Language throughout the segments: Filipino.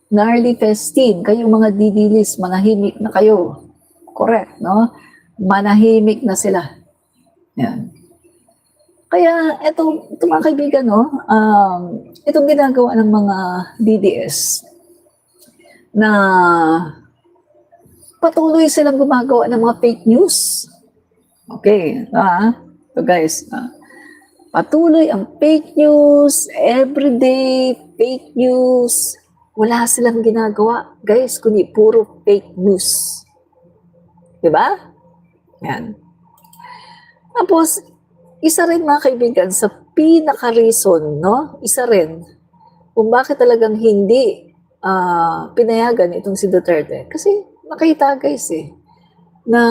gnarly festin, kayong mga didilis, manahimik na kayo. Correct, no? Manahimik na sila. Yan. Kaya ito mga kaibigan, no, itong ginagawa ng mga DDS na patuloy silang gumagawa ng mga fake news. Okay, so guys, patuloy ang fake news, everyday fake news. Wala silang ginagawa, guys, kundi puro fake news. Diba? Yan. Tapos, isa rin mga kaibigan sa pinaka-reason, no? Isa rin kung bakit talagang hindi pinayagan itong si Duterte. Kasi nakita guys na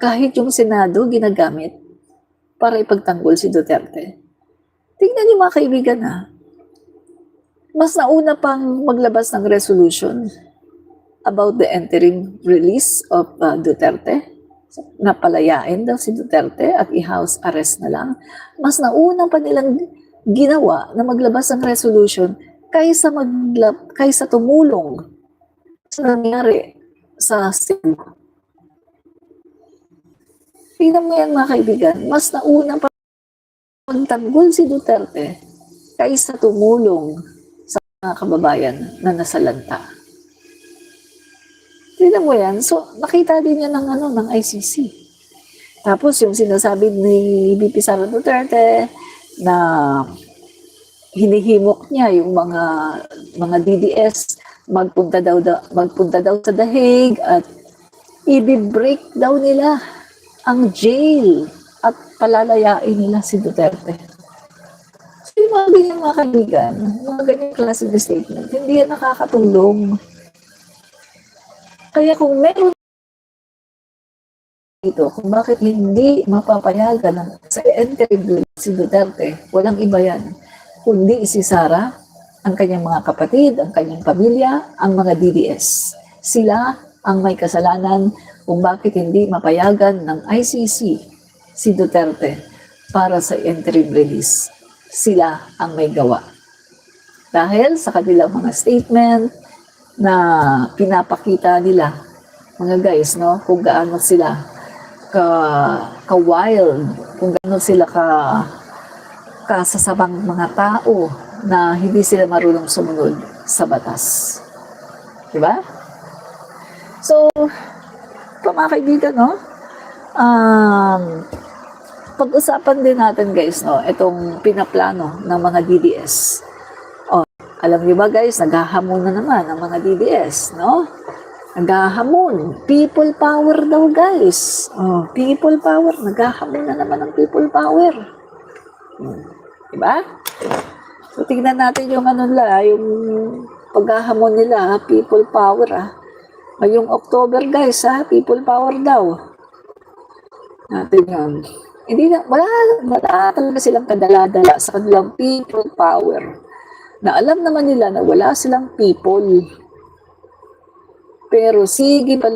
kahit yung Senado ginagamit para ipagtanggol si Duterte. Tingnan niyo mga kaibigan mas nauna pang maglabas ng resolution about the interim release of Duterte, na palayain daw si Duterte at i-house arrest na lang. Mas nauna pa nilang ginawa na maglabas ng resolution kaysa tumulong sa nangyari sa Cebu. Tingnan mo yan mga kaibigan, mas nauna pa magtanggol si Duterte kaysa tumulong sa mga kababayan na nasalanta. Tingnan mo yan. So, nakita din yan ng ICC. Tapos, yung sinasabi ni VP Sara Duterte na hinihimok niya yung mga DDS magpunta daw sa The Hague at i-break daw nila ang jail at palalayain nila si Duterte. So, yung mga ganyan mga kaibigan, mga ganyang klase ng statement, hindi yan nakakatulong. Kaya kung meron dito, kung bakit hindi mapapayagan sa interim si Duterte, walang iba yan, kundi si Sara, ang kanyang mga kapatid, ang kanyang pamilya, ang mga DDS. Sila ang may kasalanan kung bakit hindi mapayagan ng ICC si Duterte para sa interim release. Sila ang may gawa. Dahil sa kanilang mga statement, na pinapakita nila mga guys, no, kung gaano sila ka-wild, kung gaano sila kasasabang mga tao na hindi sila marunong sumunod sa batas. Diba? So, mga kaibigan, no, pag-usapan din natin guys, no, itong pinaplano ng mga DDS. Alam niyo ba guys, naghahamon na naman ang mga DDS, no? Naghahamon. People power daw guys. People power. Naghahamon na naman ang people power. Diba? So, tignan natin yung yung paghahamon nila, people power Ngayong October guys people power daw. Natin yun. Hindi na, wala talaga silang kadala-dala sa kanilang people power. Na alam naman nila na wala silang people. Pero sige pa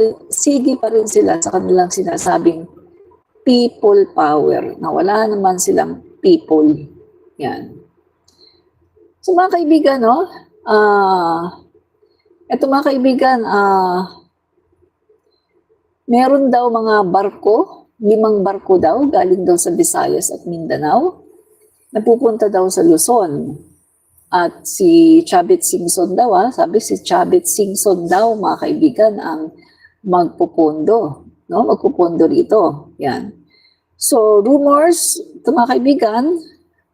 rin sila sa kanilang sinasabing people power, na wala naman silang people. Yan. So mga kaibigan, no? Ito mga kaibigan, meron daw mga barko, 5 barko daw, galing daw sa Visayas at Mindanao, napupunta daw sa Luzon. At si Chavit Singson daw, sabi si Chavit Singson daw, mga kaibigan, ang magpupondo, no? Magpupondo rito. Yan. So, rumors, ito mga kaibigan,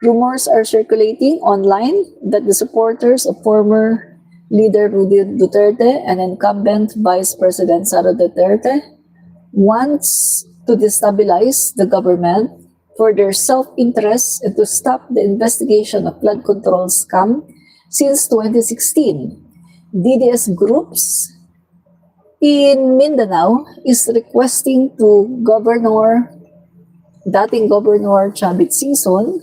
rumors are circulating online that the supporters of former leader Rudy Duterte and incumbent Vice President Sara Duterte wants to destabilize the government for their self-interest and to stop the investigation of flood control scam since 2016. DDS groups in Mindanao is requesting to dating Governor Chavit Singson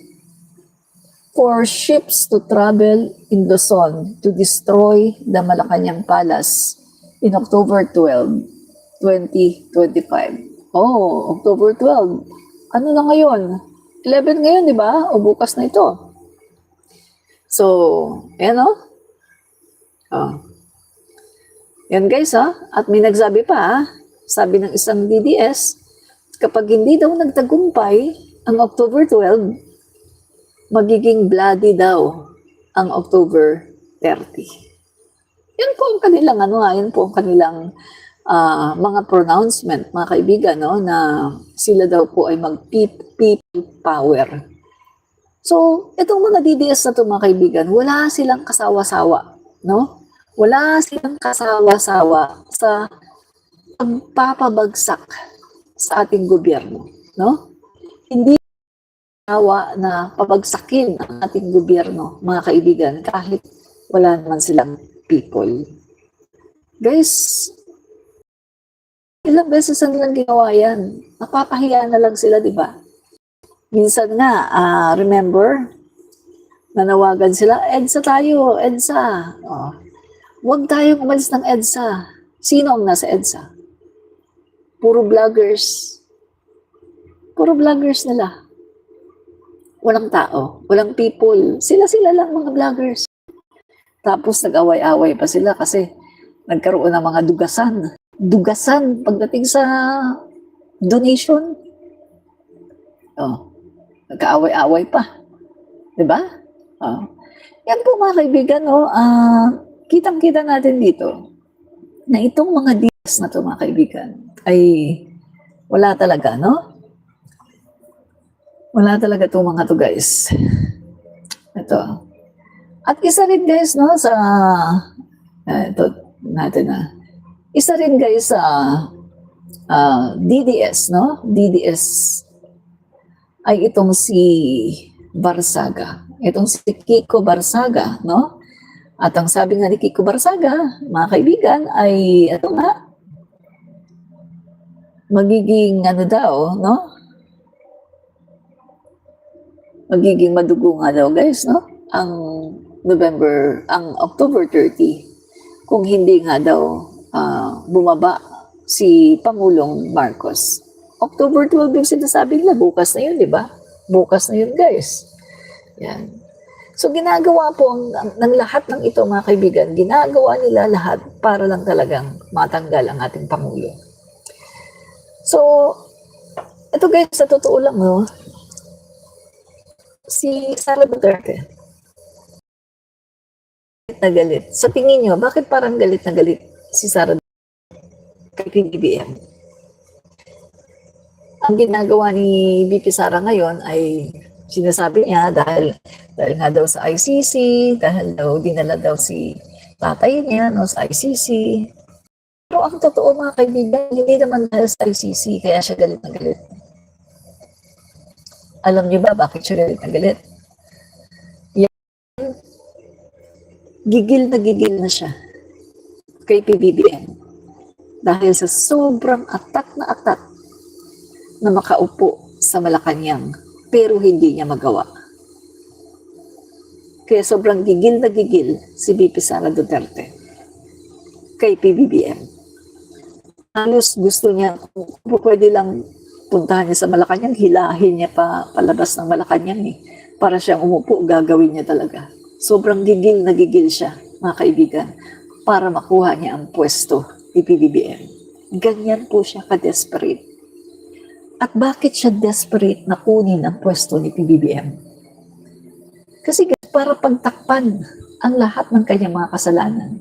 for ships to travel in Luzon to destroy the Malacanang Palace in October 12, 2025. October 12. Ano na ngayon? 11 ngayon, di ba? O bukas na ito. So, ayan Yan guys ha. At may nagsabi pa ha, sabi ng isang DDS, kapag hindi daw nagtagumpay ang October 12, magiging bloody daw ang October 30. Yan po ang kanilang yan po ang kanilang mga pronouncement, mga kaibigan, no, na sila daw po ay mag-people power. So, itong mga DDS na to, mga kaibigan, wala silang kasawa-sawa, no? Wala silang kasawa-sawa sa pagpapabagsak sa ating gobyerno, no? Hindi kasawa na pabagsakin ang ating gobyerno, mga kaibigan, kahit wala naman silang people. Guys, ilang beses na nilang ginawa yan. Napapahiya na lang sila, di ba? Minsan nga, remember, nanawagan sila, EDSA tayo, EDSA. Oh. Huwag tayong umalis ng EDSA. Sino ang nasa EDSA? Puro vloggers. Puro vloggers nila. Walang tao, walang people. Sila-sila lang mga vloggers. Tapos nag-away-away pa sila kasi nagkaroon ng mga dugasan. Dugasan pagdating sa donation. Oh. Nagkaaway-away pa. Diba? Oh. Yan po mga kaibigan, no? Kitang-kita natin dito na itong mga deals na to mga kaibigan ay wala talaga, no? Wala talaga itong mga to guys. Ito. At isa rin guys, no, sa ito natin na. Isa rin guys sa DDS, no? DDS ay itong si Barsaga. Itong si Kiko Barsaga, no? At ang sabi nga ni Kiko Barsaga, mga kaibigan, ay ito nga, magiging daw, no? Magiging madugo nga daw guys, no? Ang October 30, kung hindi nga daw bumaba si Pangulong Marcos. October 12 yung sinasabi nila, bukas na yun, di ba? Bukas na yun, guys. Yan. So, ginagawa po ng lahat ng ito, mga kaibigan, ginagawa nila lahat para lang talagang matanggal ang ating Pangulo. So, ito guys, sa totoo lang, no? Si Sara Duterte, na galit. Sa tingin nyo, bakit parang galit na galit si Sara Duterte kay PBBM? Ang ginagawa ni BP Sara ngayon ay sinasabi niya dahil nga daw sa ICC, dahil daw dinala daw si tatay niya no, sa ICC. Pero ang totoo mga kaibigan, hindi naman dahil sa ICC kaya siya galit na galit. Alam niyo ba bakit siya galit na galit? Gigil na siya kay PBBM dahil sa sobrang atak na makaupo sa Malacanang pero hindi niya magawa. Kaya sobrang gigil na gigil si BP Sara Duterte kay PBBM. Halos gusto niya, kung pwede lang puntahan niya sa Malacanang, hilahin niya palabas ng Malacanang para siyang umupo, gagawin niya talaga. Sobrang gigil na gigil siya, mga kaibigan, para makuha niya ang pwesto ni PBBM. Ganyan po siya ka-desperate. At bakit siya desperate na kunin ang pwesto ni PBBM? Kasi para pagtakpan ang lahat ng kanyang mga kasalanan.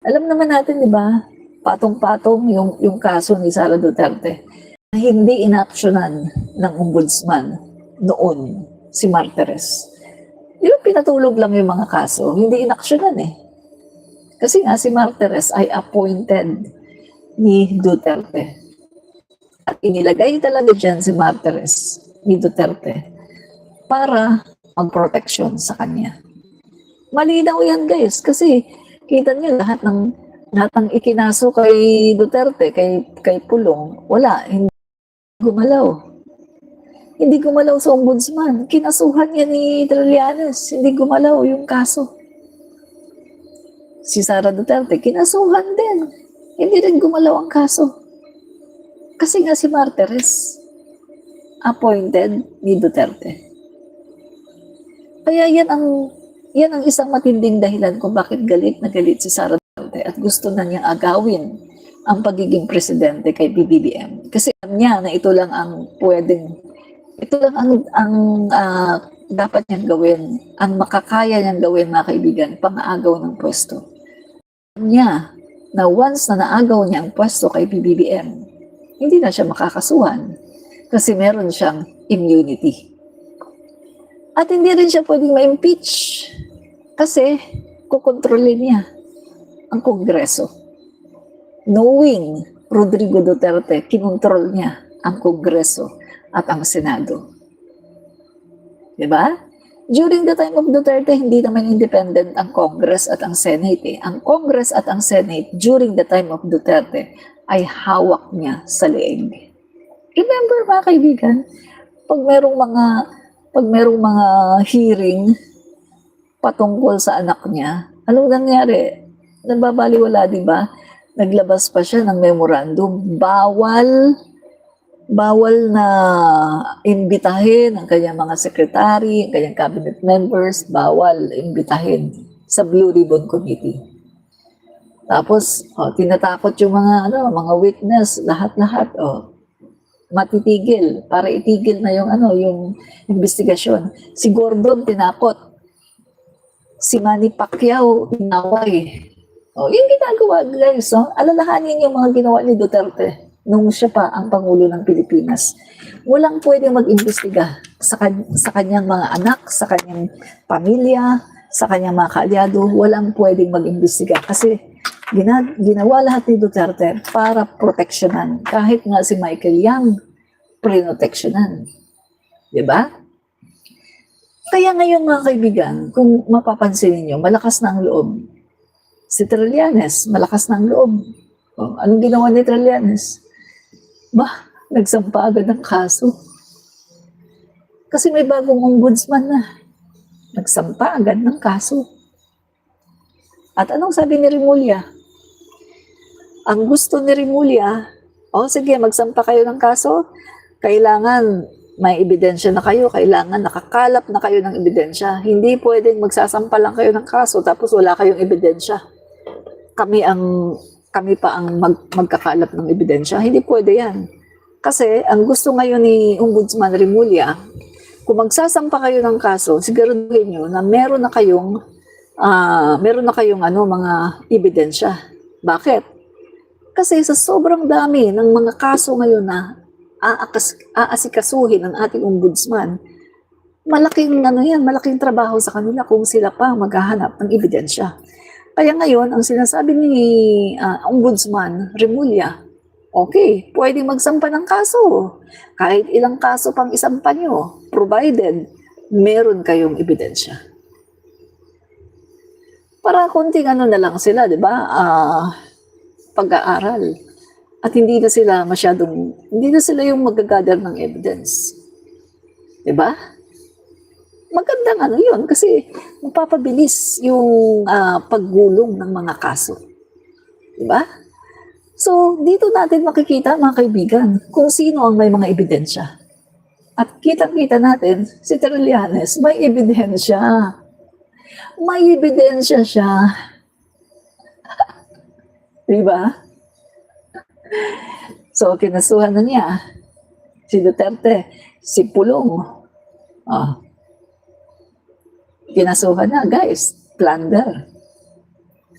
Alam naman natin, di ba, patong-patong yung kaso ni Sara Duterte na hindi inaksyonan ng ombudsman noon, si Martires. Yung pinatulog lang yung mga kaso, hindi inaksyonan Kasi nga si Martires ay appointed ni Duterte. At inilagay talaga dyan si Martires ni Duterte para mag-protection sa kanya. Malinaw yan guys, kasi kita niyo lahat ng ikinaso kay Duterte, kay Pulong, wala, hindi gumalaw. Hindi gumalaw sa ombudsman. Kinasuhan niya ni Trillanes, hindi gumalaw yung kaso. Si Sara Duterte, kinasuhan din. Hindi rin gumalaw ang kaso. Kasi nga si Martires, appointed ni Duterte. Kaya yan ang isang matinding dahilan kung bakit galit na galit si Sara Duterte Duterte at gusto na niyang agawin ang pagiging presidente kay BBM. Kasi alam niya na ito lang ang dapat niyang gawin, ang makakaya niyang gawin, mga kaibigan, pang-aagaw ng pwesto. Alam niya na once na naagaw niya ang pwesto kay BBM, hindi na siya makakasuhan kasi meron siyang immunity. At hindi rin siya pwedeng ma-impeach kasi kukontrolin niya ang Kongreso. Knowing Rodrigo Duterte, kinontrol niya ang Kongreso at ang Senado. Diba? During the time of Duterte, hindi naman independent ang Congress at ang Senate. Ang Congress at ang Senate, during the time of Duterte, ay hawak niya sa leeg. Remember, mga kaibigan, pag merong mga hearing patungkol sa anak niya, anong nangyari? Nababaliwala, di ba? Naglabas pa siya ng memorandum. Bawal na imbitahin ang kanyang mga secretary, ang kanyang cabinet members, bawal imbitahin sa Blue Ribbon Committee. Tapos, tinatakot yung mga witness, lahat-lahat, matitigil, para itigil na yung investigasyon. Si Gordon tinakot, si Manny Pacquiao inaway. Yung ginagawa, guys, alalahanin yung mga ginawa ni Duterte nung siya pa ang Pangulo ng Pilipinas. Walang pwedeng mag-imbestiga sa kanyang mga anak, sa kanyang pamilya, sa kanyang mga kaalyado. Walang pwedeng mag-imbestiga kasi ginawa lahat ni Duterte para proteksyonan. Kahit nga si Michael Yang, prinoteksyonan. Diba? Kaya ngayon, mga kaibigan, kung mapapansin niyo, malakas na ang loob. Si Trillanes, malakas na ang loob. Anong ginawa ni Trillanes? Nagsampa agad ng kaso. Kasi may bagong ombudsman na. Nagsampa agad ng kaso. At anong sabi ni Rimulya? Ang gusto ni Rimulya, sige, magsampa kayo ng kaso. Kailangan may ebidensya na kayo. Kailangan nakakalap na kayo ng ebidensya. Hindi pwedeng magsasampa lang kayo ng kaso tapos wala kayong ebidensya. Kami pa ang magkakalap ng ebidensya. Hindi pwede yan. Kasi ang gusto ngayon ni Ombudsman Rimulya, kung magsasampa kayo ng kaso, siguraduhin nyo na meron na kayong mga ebidensya. Bakit? Kasi sa sobrang dami ng mga kaso ngayon na aasikasuhin ng ating ombudsman, malaking trabaho sa kanila kung sila pa maghahanap ng ebidensya. Kaya ngayon, ang sinasabi ni Ombudsman Rimulya, okay, pwede magsampa ng kaso. Kahit ilang kaso pang isampa nyo, provided meron kayong ebidensya. Para konting na lang sila, di ba? Pag-aaral. At hindi na sila yung mag-gather ng evidence. Di ba? Magandang yun kasi mapapabilis yung paggulong ng mga kaso. Diba? So, dito natin makikita, mga kaibigan, kung sino ang may mga ebidensya. At kitang-kita natin, si Trillanes, may ebidensya. May ebidensya siya. Diba? So, kinasuhan na niya si Duterte, si Pulong. Kinasuhan na, guys, plunder.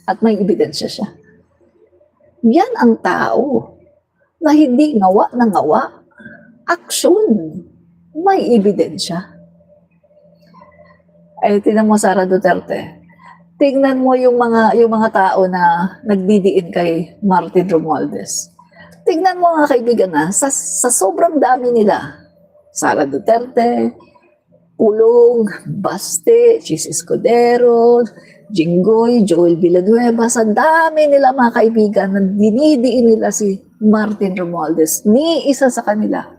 At may ebidensya siya. Yan ang tao na hindi ngawa na ngawa. Action. May ebidensya. Ay, tingnan mo, Sara Duterte. Tingnan mo yung mga tao na nagdidiin kay Martin Romualdez. Tingnan mo, mga kaibigan, sa sobrang dami nila, Sara Duterte, Pulong, Baste, Chis Escudero, Jinggoy, Joel Villanueva, sa dami nila, mga kaibigan, na dinidiin nila si Martin Romualdez. Ni isa sa kanila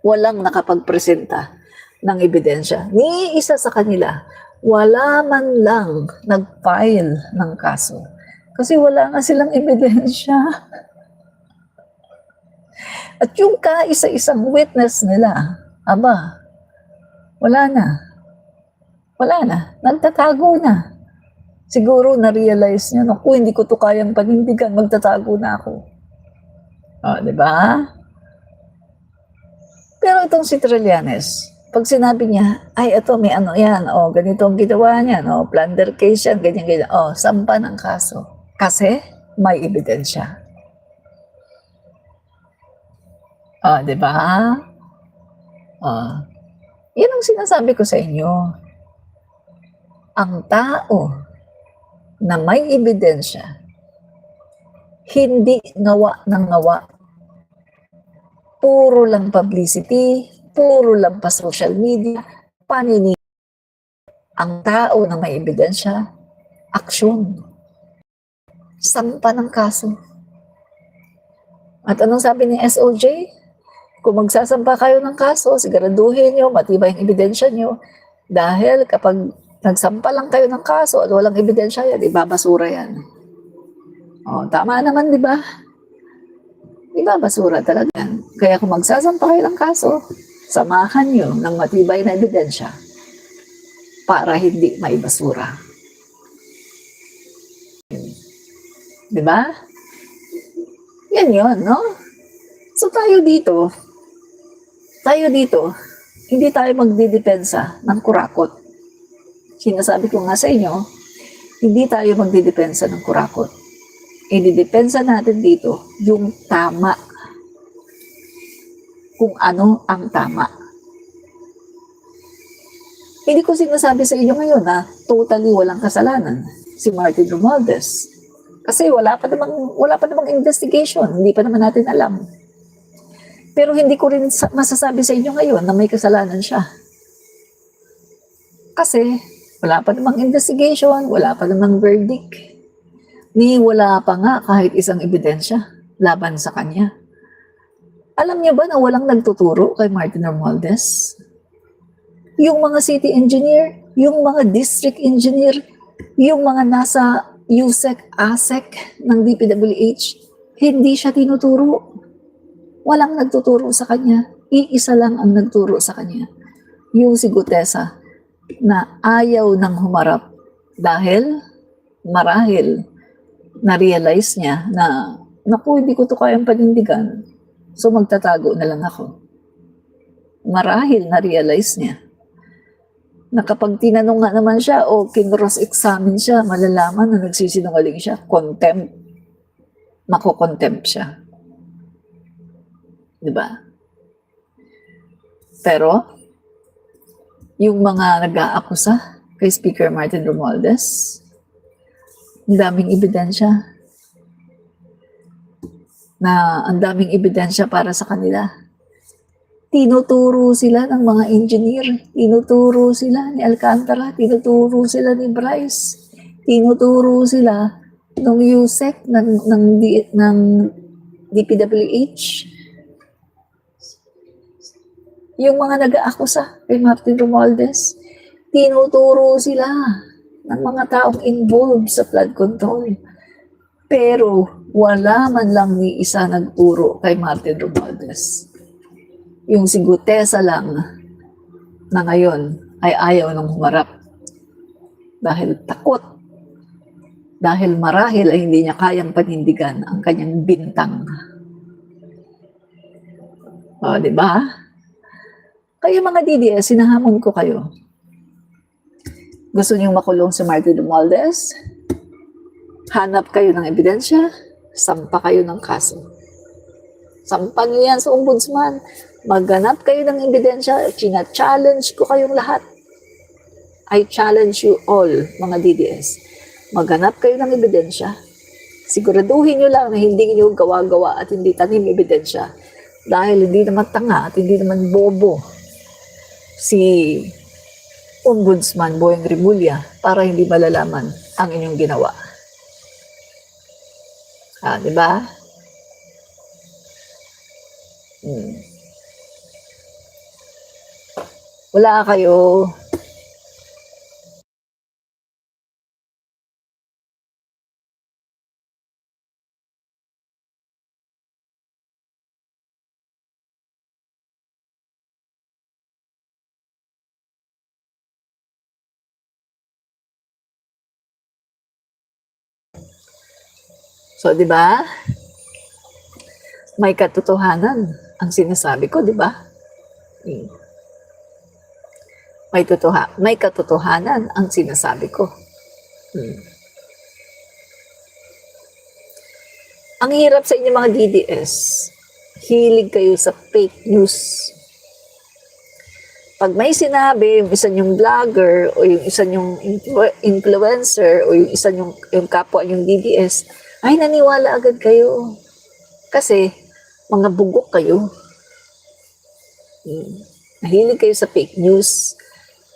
walang nakapagpresenta ng ebidensya. Ni isa sa kanila wala man lang nag-file ng kaso. Kasi wala nga silang ebidensya. At yung kaisa-isang witness nila, wala na. Nagtatago na. Siguro na-realize niya, naku, hindi ko to kayang panindigan, magtatago na ako. Di ba? Pero itong si Trillanes, pag sinabi niya, ay, ito, may ano yan, ganito ang ginawa niya, plunder case yan, ganyan. Sampa ng kaso. Kasi may ebidensya. Di ba? Yan ang sinasabi ko sa inyo. Ang tao na may ebidensya, hindi ngawa ng ngawa. Puro lang publicity, puro lang pa social media, panini. Ang tao na may ebidensya, aksyon. Sampa ng kaso. At anong sabi ni SOJ? Kung magsasampa kayo ng kaso, siguraduhin nyo, matibay ang ebidensya nyo. Dahil kapag nagsampa lang kayo ng kaso at walang ebidensya yan, ibabasura yan. Tama naman, di ba? Ibabasura talaga yan. Kaya kung magsasampa kayo ng kaso, samahan nyo ng matibay na ebidensya para hindi maibasura. Di ba? Yan yun, no? So tayo dito, hindi tayo magdidepensa ng kurakot. Sinasabi ko nga sa inyo, hindi tayo magdidepensa ng kurakot. Ididepensa natin dito yung tama. Kung ano ang tama. Hindi ko sinasabi sa inyo ngayon na totally walang kasalanan si Martin Romualdez. Kasi wala pa namang investigation, hindi pa naman natin alam. Pero hindi ko rin masasabi sa inyo ngayon na may kasalanan siya. Kasi wala pa namang investigation, wala pa namang verdict. Ni wala pa nga kahit isang ebidensya laban sa kanya. Alam niyo ba na walang nagtuturo kay Martin Romualdez? Yung mga city engineer, yung mga district engineer, yung mga nasa USEC, ASEC ng DPWH, hindi siya tinuturo. Walang nagtuturo sa kanya. Iisa lang ang nagturo sa kanya. Yung si Gutesa na ayaw nang humarap dahil marahil na-realize niya na, naku, hindi ko to kayang panindigan. So magtatago na lang ako. Marahil na-realize niya na kapag tinanong nga naman siya o kinross-examine siya, malalaman na nagsisinungaling siya, contempt. Mako-contempt siya. Diba? Pero, yung mga nag-aakusa kay Speaker Martin Romualdez, ang daming ebidensya para sa kanila. Tinuturo sila ng mga engineer, tinuturo sila ni Alcantara, tinuturo sila ni Bryce, tinuturo sila ng USEC, ng DPWH. Yung mga nag-aakusa kay Martin Romualdez, tinuturo sila ng mga taong involved sa flood control. Pero wala man lang ni isa nagturo kay Martin Romualdez. Yung si Gutesa lang na ngayon ay ayaw nang humarap dahil takot. Dahil marahil ay hindi niya kayang panindigan ang kanyang bintang. Di ba? Kaya mga DDS, sinahamon ko kayo. Gusto niyong makulong si Martin Romualdez? Hanap kayo ng ebidensya, sampa kayo ng kaso. Sampa niyo yan sa ombudsman. Maghanap kayo ng ebidensya, china-challenge ko kayong lahat. I challenge you all, mga DDS. Maghanap kayo ng ebidensya. Siguraduhin nyo lang na hindi nyo gawa-gawa at hindi tanim ebidensya. Dahil hindi naman tanga at hindi naman bobo si Ombudsman Boyeng Rimulya para hindi malalaman ang inyong ginawa. Di ba? Wala kayo. So, di ba? May katotohanan ang sinasabi ko, di ba? Hmm. May katotohanan ang sinasabi ko. Hmm. Ang hirap sa inyo mga DDS, hilig kayo sa fake news. Pag may sinabi, yung isa nyong vlogger, o yung isa nyong influencer, o yung isa nyong yung kapwa yung DDS, ay naniwala agad kayo. Kasi, mga bugok kayo. Nahilig kayo sa fake news.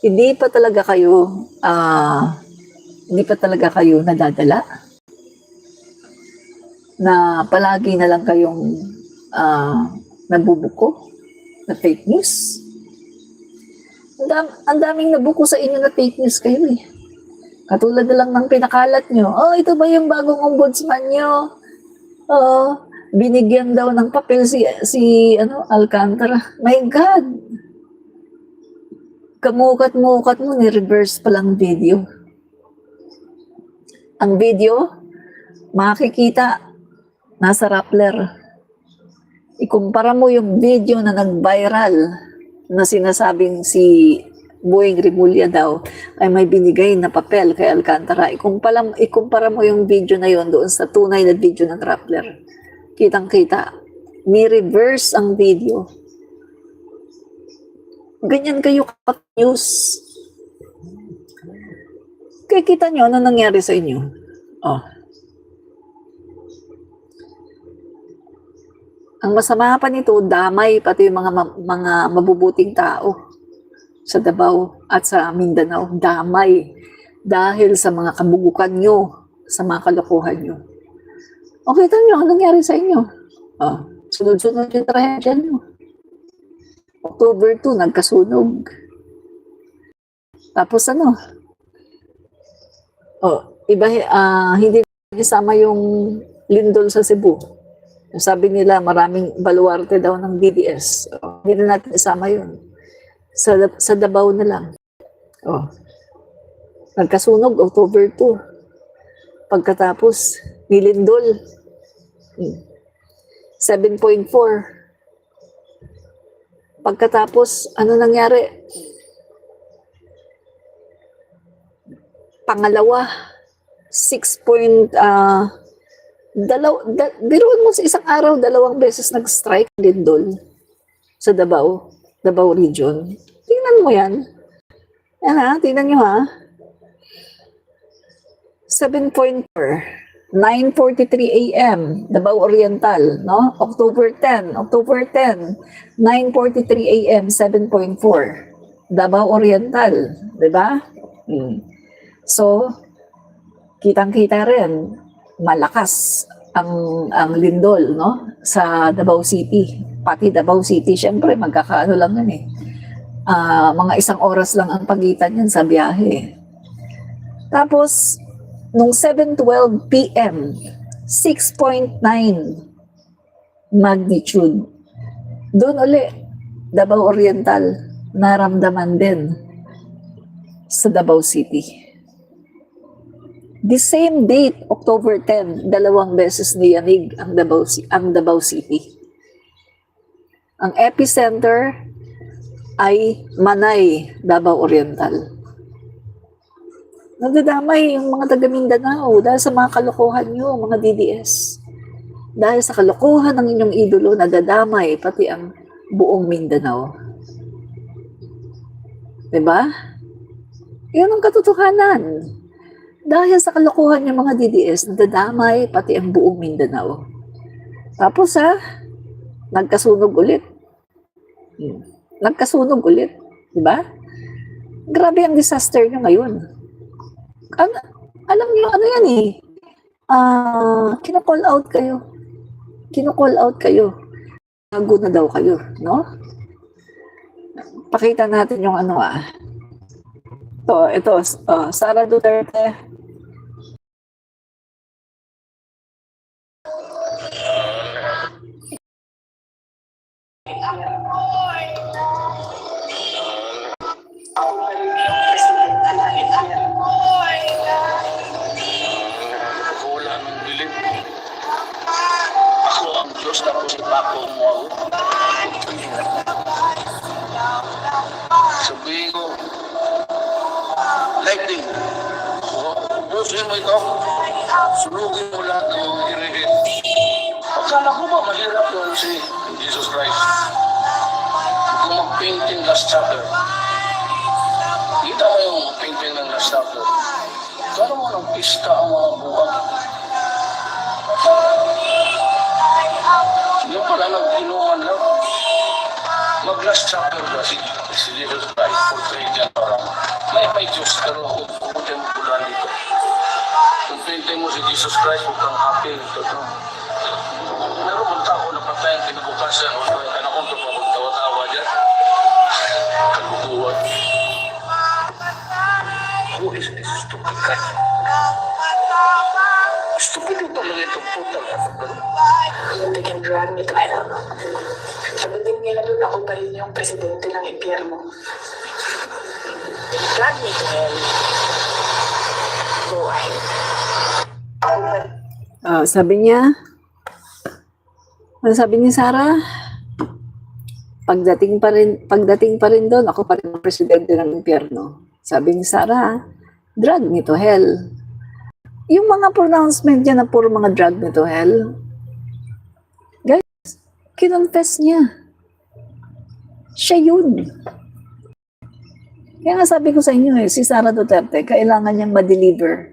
Hindi pa talaga kayo nadadala. Na palagi na lang kayong nabubuko na fake news. Ang daming nabuko sa inyo na fake news kayo eh. Katulad na lang ng pinakalat nyo. Oh, ito ba yung bagong ombudsman nyo? Oh, binigyan daw ng papel si Alcantara. My God! Kamukat-mukat mo, ni-reverse palang video. Ang video, makikita, nasa Rappler. Ikumpara mo yung video na nag-viral na sinasabing si Boying Rimulya daw ay may binigay na papel kay Alcantara. Ikumpara mo yung video na yon doon sa tunay na video ng Rappler. Kitang-kita. Ni-reverse ang video. Ganyan kayo ka-news. Kaya kita nyo ano nangyari sa inyo. Oh. Ang masama pa nito, damay pati yung mga mabubuting tao sa Davao at sa Mindanao. Damay dahil sa mga kabugukan nyo, sa mga kalokohan nyo. Okay, tanyo, anong nangyari sa inyo? Oh, sunod-sunod yung trahedya nyo. October 2, nagkasunog. Tapos ano? Oh, hindi isama yung lindol sa Cebu. Sabi nila maraming baluarte daw ng DDS. Oh, hindi na natin isama yun. Sa Davao na lang. Oh. Nagkasunog October 2. Pagkatapos, nilindol. 7.4. Pagkatapos, ano nangyari? Pangalawa, 6. Biruan mo sa isang araw, 2 beses nag-strike lindol sa Davao region. Tingnan mo yan. Yan ha, tingnan nyo ha. 7.4, 9:43 a.m. Davao Oriental, no? October 10, 9:43 a.m. 7.4 Davao Oriental, 'di ba? So, kitang-kita rin malakas ang lindol, no? Sa Davao City. Pati Davao City, syempre magkakaano lang yan eh. Mga 1 oras lang ang pagitan yan sa biyahe. Tapos, nung 7:12 p.m., 6.9 magnitude. Doon uli, Davao Oriental, naramdaman din sa Davao City. The same date, October 10, 2 beses niyanig ang Davao City. Ang epicenter ay Manay, Davao Oriental. Nadadamay yung mga taga Mindanao dahil sa mga kalokohan nyo, mga DDS. Dahil sa kalokohan ng inyong idolo, nadadamay pati ang buong Mindanao. Diba? Yun ang katotohanan. Dahil sa kalokohan ng mga DDS, nadadamay pati ang buong Mindanao. Tapos nagkasunog ulit. Nagkasunog ulit. Diba? Grabe ang disaster nyo ngayon. Alam niyo ano yan eh. Kino-call out kayo. Kino-call out kayo. Bago na daw kayo, no? Pakita natin yung ano Ito, Sara Duterte. si Paco mo ako. Sabihin ko, lightning. Busin mo ito. Sunugin mo lahat ng mga kirigit. Akala ko ba mahirap yun si Jesus Christ? Kung mag-painting last chapter. Kita mo yung painting ng last chapter. Kala mo ng pista ang mga buwan. Yung pala nag-inuman lang. Mag-last chapter ba si Jesus Christ? Portrait yan parang may Diyos pero pupuntin mo pula dito. Kung painting mo si Jesus Christ, huwag kang happy nito. Meron bang tao na patay ang kinabukasan o kanakong ito pa magtawa-tawa dyan? Kalukuhan. Who is this stupid guy? Stupid yung talaga itong puta. They can drag me to hell. Sabi din nila doon, ako pa rin yung presidente ng impyerno. Drag me to hell. Go ahead. Ako pa rin. Sabi niya, ano sabi ni Sarah? Pagdating pa rin doon, ako pa rin ang presidente ng impyerno. Sabi ni Sarah, drag me to hell. Yung mga pronouncement niya na puro mga drag me to hell, guys, kinonfess niya. Siya yun. Kaya nga sabi ko sa inyo si Sara Duterte, kailangan niyang ma-deliver